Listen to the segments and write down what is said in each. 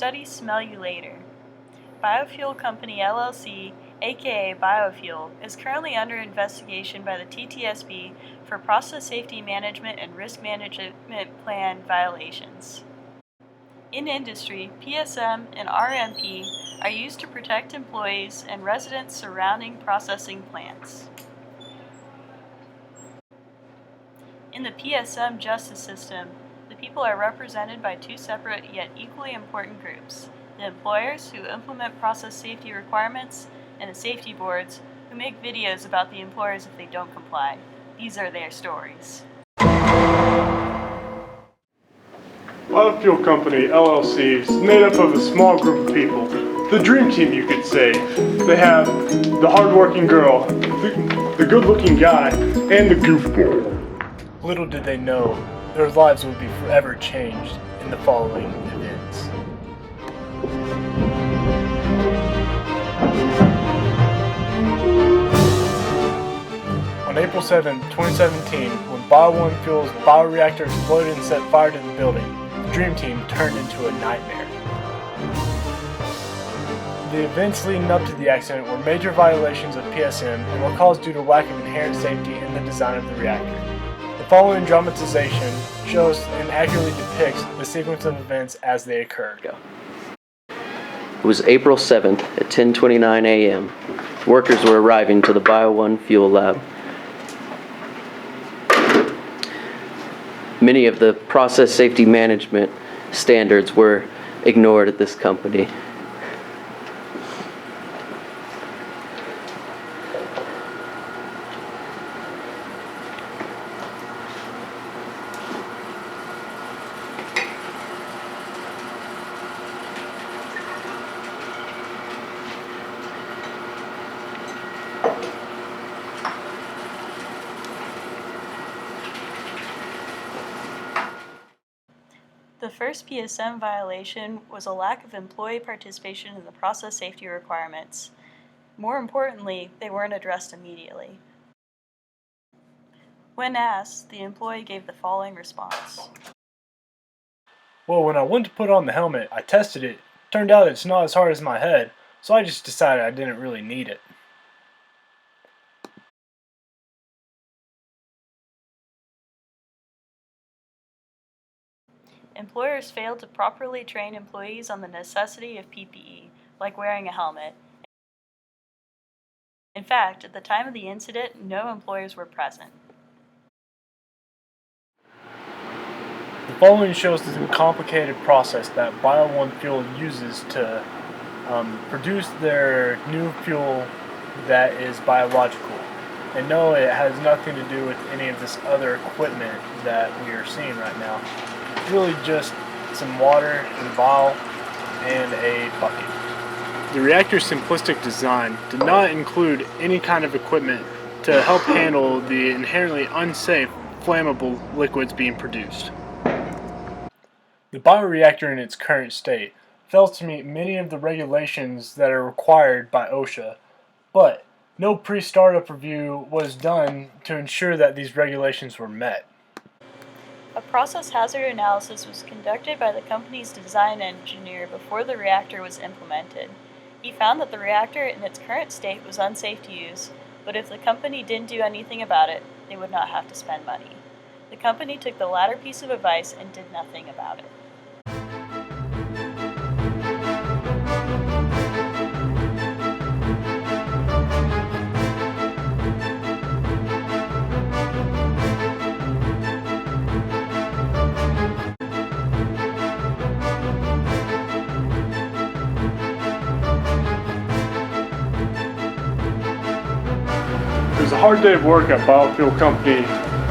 study smell you later. Biofuel Company LLC, aka Biofuel, is currently under investigation by the TTSB for process safety management and risk management plan violations. In industry, PSM and RMP are used to protect employees and residents surrounding processing plants. In the PSM justice system, the people are represented by two separate yet equally important groups: the employers, who implement process safety requirements, and the safety boards, who make videos about the employers if they don't comply. These are their stories. Biofuel Company LLC is made up of a small group of people. The dream team, you could say. They have the hardworking girl, the good-looking guy, and the goofball. Little did they know, their lives would be forever changed in the following events. On April 7, 2017, when Bio1 Fuel's bioreactor exploded and set fire to the building, the Dream Team turned into a nightmare. The events leading up to the accident were major violations of PSM and were caused due to lack of inherent safety in the design of the reactor. The following dramatization shows and accurately depicts the sequence of events as they occurred. It was April 7th at 10:29 a.m. Workers were arriving to the Bio1 Fuel Lab. Many of the process safety management standards were ignored at this company. The first PSM violation was a lack of employee participation in the process safety requirements. More importantly, they weren't addressed immediately. When asked, the employee gave the following response. Well, when I went to put on the helmet, I tested it. Turned out it's not as hard as my head, so I just decided I didn't really need it. Employers failed to properly train employees on the necessity of PPE, like wearing a helmet. In fact, at the time of the incident, no employers were present. The following shows the complicated process that Bio1 Fuel uses to produce their new fuel that is biological. And no, it has nothing to do with any of this other equipment that we are seeing right now. It's really just some water in a vial and a bucket. The reactor's simplistic design did not include any kind of equipment to help handle the inherently unsafe, flammable liquids being produced. The bioreactor in its current state fails to meet many of the regulations that are required by OSHA, but no pre-startup review was done to ensure that these regulations were met. A process hazard analysis was conducted by the company's design engineer before the reactor was implemented. He found that the reactor in its current state was unsafe to use, but if the company didn't do anything about it, they would not have to spend money. The company took the latter piece of advice and did nothing about it. It was a hard day of work at Biofuel Company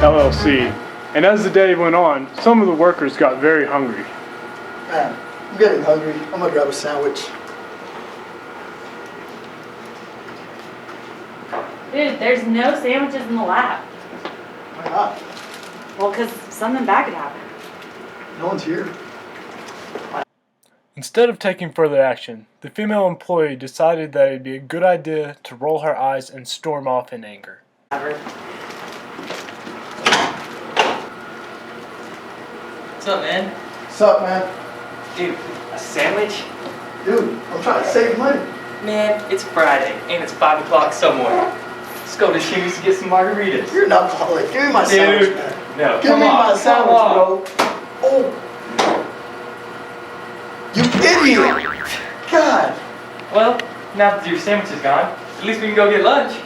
LLC, and as the day went on, some of the workers got very hungry. Man, I'm getting hungry. I'm gonna grab a sandwich. Dude, there's no sandwiches in the lab. Why not? Well, because something bad could happen. No one's here. Instead of taking further action, the female employee decided that it'd be a good idea to roll her eyes and storm off in anger. What's up, man? What's up, man? Dude, I sandwich? Dude, I'm trying to save money. Man, it's Friday, and it's 5 o'clock somewhere. Let's go to Shimmy's to get some margaritas. You're an alcoholic. Give me my sandwich, man. No, Give come me on, my come sandwich, on. bro. Oh. You idiot. God. Well, now that your sandwich is gone, at least we can go get lunch.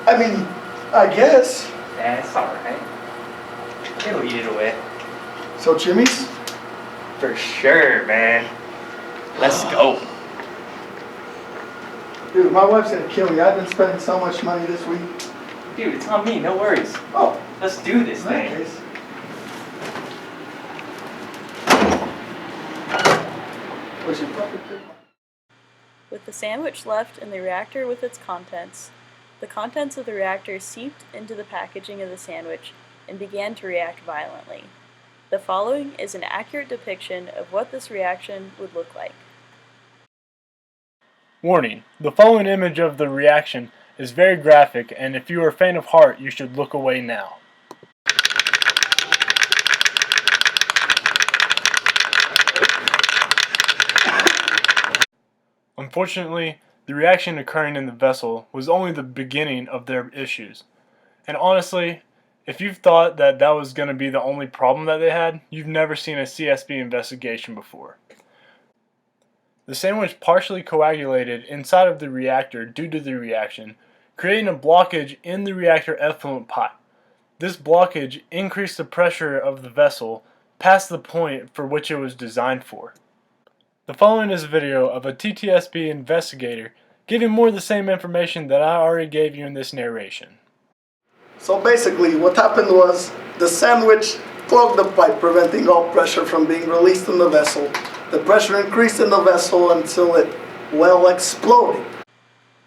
I mean, I guess. That's alright. It'll eat it away. So, Jimmy's? For sure, man. Let's go. Dude, my wife's gonna kill me. I've been spending so much money this week. Dude, it's on me, no worries. Oh, Let's do this in that thing. case. We should probably pick one. With the sandwich left in the reactor with its contents, the contents of the reactor seeped into the packaging of the sandwich and began to react violently. The following is an accurate depiction of what this reaction would look like. Warning, the following image of the reaction is very graphic, and if you are faint of heart, you should look away now. Unfortunately, the reaction occurring in the vessel was only the beginning of their issues. And honestly, if you've thought that that was going to be the only problem that they had, you've never seen a CSB investigation before. The sandwich partially coagulated inside of the reactor due to the reaction, creating a blockage in the reactor effluent pipe. This blockage increased the pressure of the vessel past the point for which it was designed for. The following is a video of a TTSB investigator giving more of the same information that I already gave you in this narration. So basically, what happened was the sandwich clogged the pipe, preventing all pressure from being released in the vessel. The pressure increased in the vessel until it, well, exploded.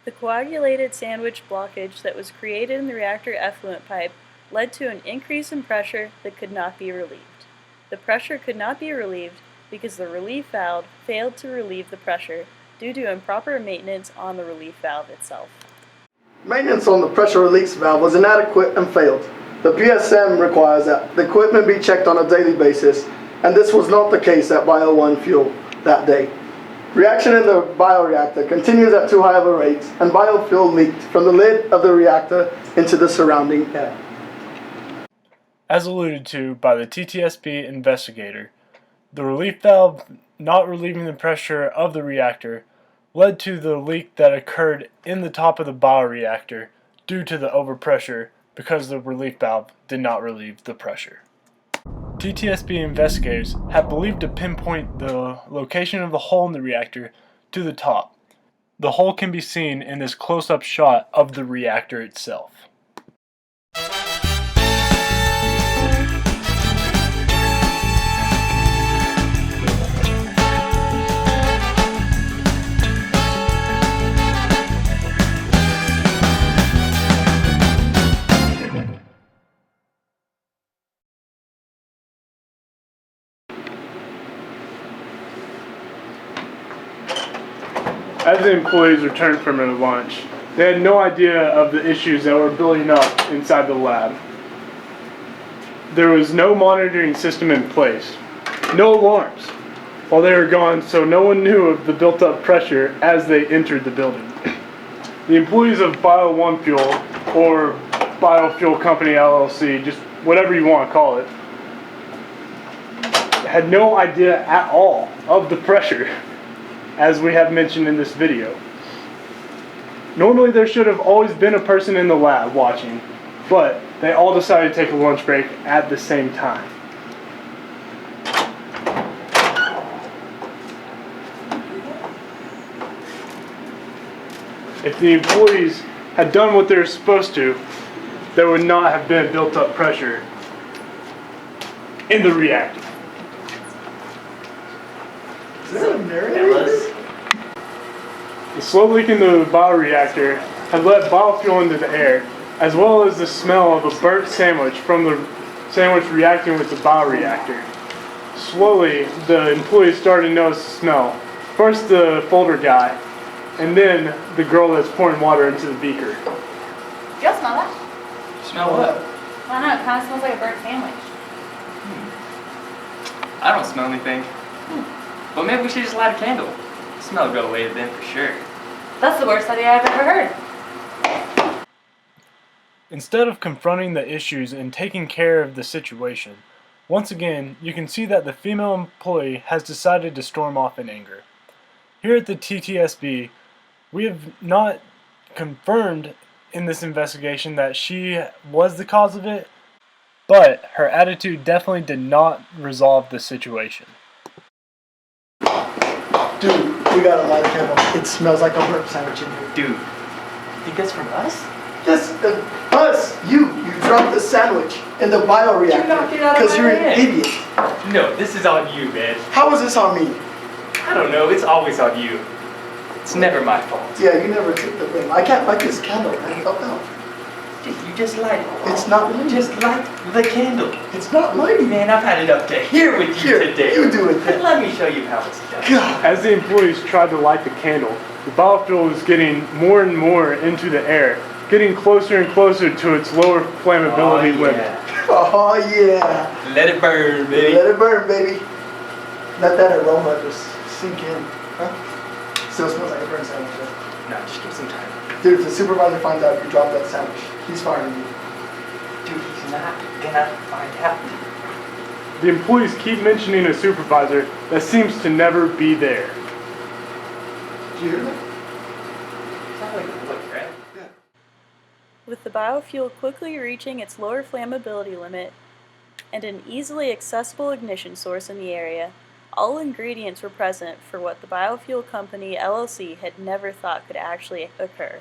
The coagulated sandwich blockage that was created in the reactor effluent pipe led to an increase in pressure that could not be relieved. The pressure could not be relieved because the relief valve failed to relieve the pressure due to improper maintenance on the relief valve itself. Maintenance on the pressure release valve was inadequate and failed. The PSM requires that the equipment be checked on a daily basis, and this was not the case at Bio 1 Fuel that day. Reaction in the bioreactor continues at too high of a rate, and biofuel leaked from the lid of the reactor into the surrounding air. As alluded to by the TTSB investigator, the relief valve not relieving the pressure of the reactor led to the leak that occurred in the top of the bioreactor due to the overpressure because the relief valve did not relieve the pressure. TTSB investigators have believed to pinpoint the location of the hole in the reactor to the top. The hole can be seen in this close-up shot of the reactor itself. As the employees returned from their lunch, they had no idea of the issues that were building up inside the lab. There was no monitoring system in place, no alarms while they were gone, so no one knew of the built-up pressure as they entered the building. The employees of Bio 1 Fuel, or Biofuel Company LLC, just whatever you want to call it, had no idea at all of the pressure, as we have mentioned in this video. Normally there should have always been a person in the lab watching, but they all decided to take a lunch break at the same time. If the employees had done what they were supposed to, there would not have been built up pressure in the reactor. Is that a narrator? The slow leak in the bioreactor had let biofuel into the air, as well as the smell of a burnt sandwich from the sandwich reacting with the bioreactor. Slowly, the employees started to notice the smell. First the folder guy, and then the girl that's pouring water into the beaker. Do y'all smell that? Smell what? I don't know, it kind of smells like a burnt sandwich. I don't smell anything. But maybe we should just light a candle. The smell will go away then for sure. That's the worst idea I've ever heard. Instead of confronting the issues and taking care of the situation, once again, you can see that the female employee has decided to storm off in anger. Here at the TTSB, we have not confirmed in this investigation that she was the cause of it, but her attitude definitely did not resolve the situation. Dude, we gotta light a candle. It smells like a burnt sandwich in here. Dude, you think that's from us? Yes, us, you dropped the sandwich in the bioreactor. You knocked it out of because my you're an hand. idiot. No, this is on you, man. How is this on me? I don't know, it's always on you. It's never my fault. Yeah, you never took the blame. I can't light this candle, man. Help out. Dude, you just light it. It's not lighting. Just light the candle. It's not lighting. Man, I've had it up to here with you Here, today. you do it then. Let me show you how it's done. God. As the employees tried to light the candle, the biofuel was getting more and more into the air, getting closer and closer to its lower flammability limit. Yeah. Oh, yeah. Let it burn, baby. Let it burn, baby. Let that aroma just sink in. Huh? Still smells like a burnt sandwich, though. No, just give some time. Dude, if the supervisor finds out you dropped that sandwich, he's firing you. Dude, he's not gonna find out. The employees keep mentioning a supervisor that seems to never be there. Did you hear that? It's not like a look, right? With the biofuel quickly reaching its lower flammability limit and an easily accessible ignition source in the area, all ingredients were present for what the Biofuel Company LLC had never thought could actually occur.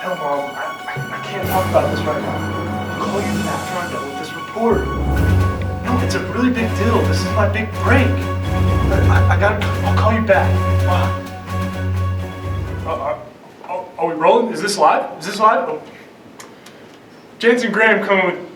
Hell, Mom, I can't talk about this right now. I'll call you after I'm done with this report. No, it's a really big deal. This is my big break. I'll call you back. Are we rolling? Is this live? Is this live? Oh. Jansen Graham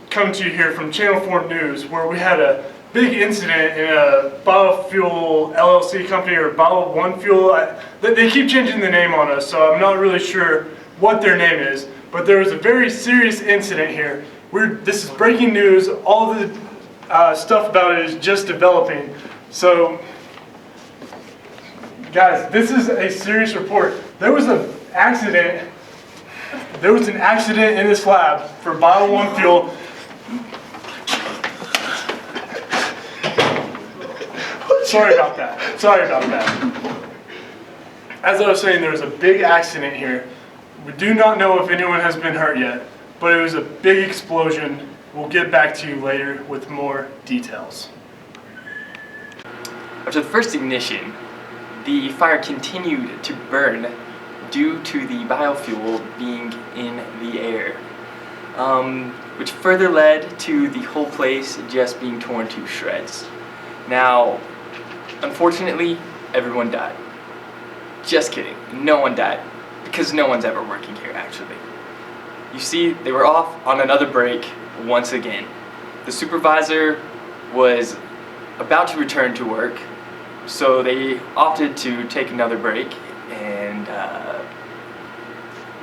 coming to you here from Channel 4 News, where we had a big incident in a biofuel LLC company, or Bio One Fuel. They keep changing the name on us, so I'm not really sure what their name is, but there was a very serious incident here. This is breaking news. All the stuff about it is just developing. So, guys, this is a serious report. There was an accident. There was an accident in this lab for Bio One Fuel. Sorry about that. Sorry about that. As I was saying, there was a big accident here. We do not know if anyone has been hurt yet, but it was a big explosion. We'll get back to you later with more details. After the first ignition, the fire continued to burn due to the biofuel being in the air, which further led to the whole place just being torn to shreds. Now, unfortunately, everyone died. Just kidding, no one died, because no one's ever working here, actually. You see, they were off on another break once again. The supervisor was about to return to work, so they opted to take another break, and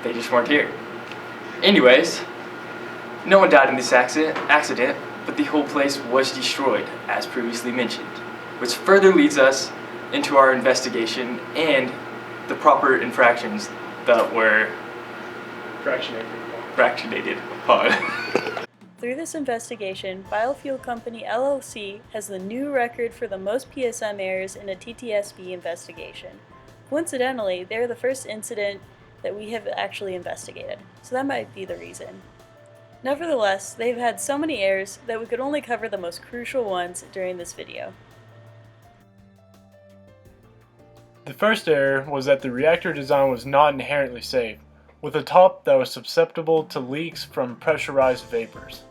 they just weren't here. Anyways, no one died in this accident, but the whole place was destroyed, as previously mentioned, which further leads us into our investigation and the proper infractions that were fractionated upon. Through this investigation, Biofuel Company LLC has the new record for the most PSM errors in a TTSB investigation. Coincidentally, they're the first incident that we have actually investigated, so that might be the reason. Nevertheless, they've had so many errors that we could only cover the most crucial ones during this video. The first error was that the reactor design was not inherently safe, with a top that was susceptible to leaks from pressurized vapors.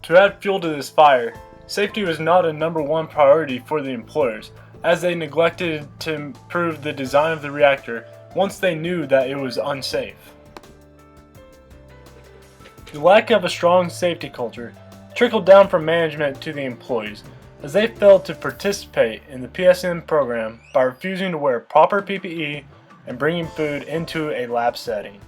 To add fuel to this fire, safety was not a #1 priority for the employers, as they neglected to improve the design of the reactor once they knew that it was unsafe. The lack of a strong safety culture trickled down from management to the employees, as they failed to participate in the PSM program by refusing to wear proper PPE and bringing food into a lab setting.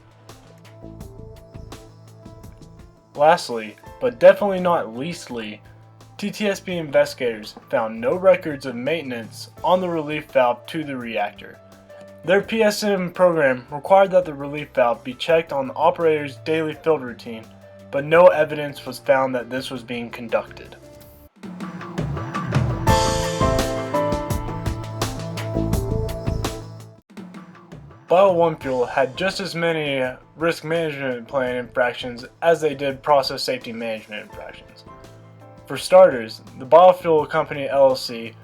Lastly, but definitely not leastly, TTSB investigators found no records of maintenance on the relief valve to the reactor. Their PSM program required that the relief valve be checked on the operator's daily field routine, but no evidence was found that this was being conducted. Bio 1 Fuel had just as many risk management plan infractions as they did process safety management infractions. For starters, the biofuel company LLC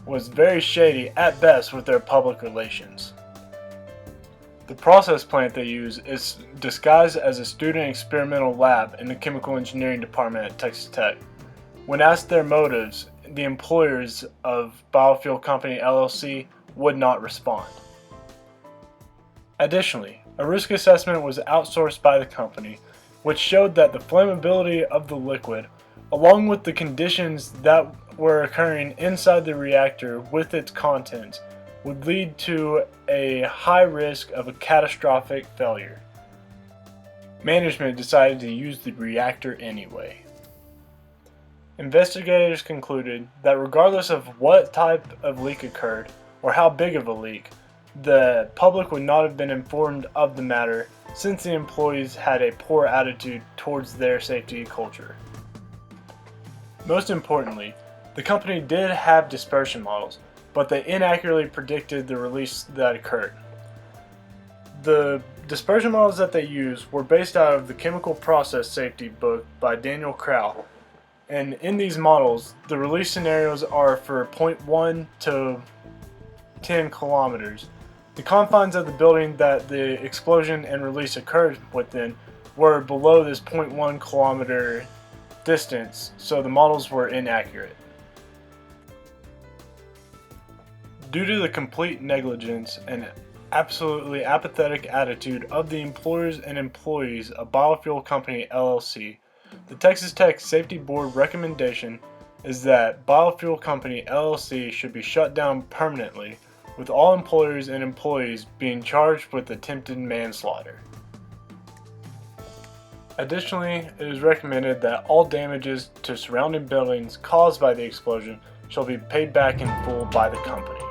was very shady at best with their public relations. The process plant they use is disguised as a student experimental lab in the chemical engineering department at Texas Tech. When asked their motives, the employers of Biofuel Company LLC would not respond. Additionally, a risk assessment was outsourced by the company, which showed that the flammability of the liquid, along with the conditions that were occurring inside the reactor with its contents, would lead to a high risk of a catastrophic failure. Management decided to use the reactor anyway. Investigators concluded that regardless of what type of leak occurred, or how big of a leak, the public would not have been informed of the matter since the employees had a poor attitude towards their safety culture. Most importantly, the company did have dispersion models, but they inaccurately predicted the release that occurred. The dispersion models that they used were based out of the Chemical Process Safety book by Daniel Crowell, and in these models, the release scenarios are for 0.1 to 10 kilometers. The confines of the building that the explosion and release occurred within were below this 0.1 kilometer distance, so the models were inaccurate. Due to the complete negligence and absolutely apathetic attitude of the employers and employees of Biofuel Company LLC, the Texas Tech Safety Board recommendation is that Biofuel Company LLC should be shut down permanently, with all employers and employees being charged with attempted manslaughter. Additionally, it is recommended that all damages to surrounding buildings caused by the explosion shall be paid back in full by the company.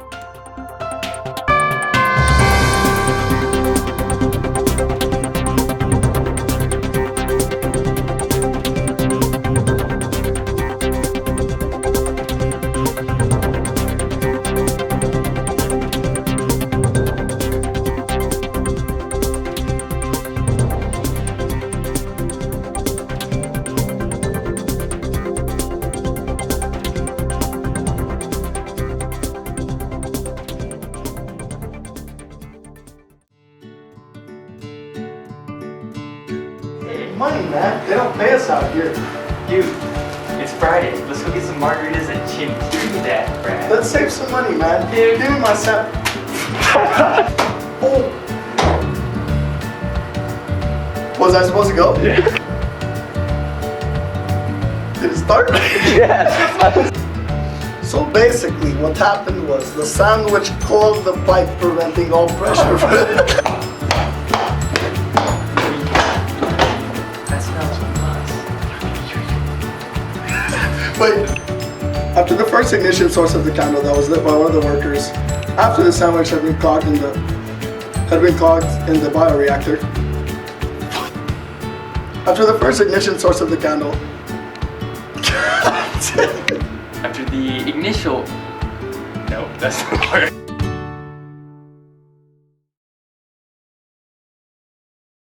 Money, man. They don't pay us out here. Dude, it's Friday. Let's go get some margaritas at Jimmy's. Do that, Brad. Let's save some money, man. Dude. Give me my set. Oh. Was I supposed to go? Yeah. Did it start? Yes. So basically, what happened was the sandwich clogged the pipe, preventing all pressure. That smells nice. Wait. After the first ignition source of the candle that was lit by one of the workers, after the sandwich had been clogged in the bioreactor. After the first ignition source of the candle. After the initial... No, that's not the word.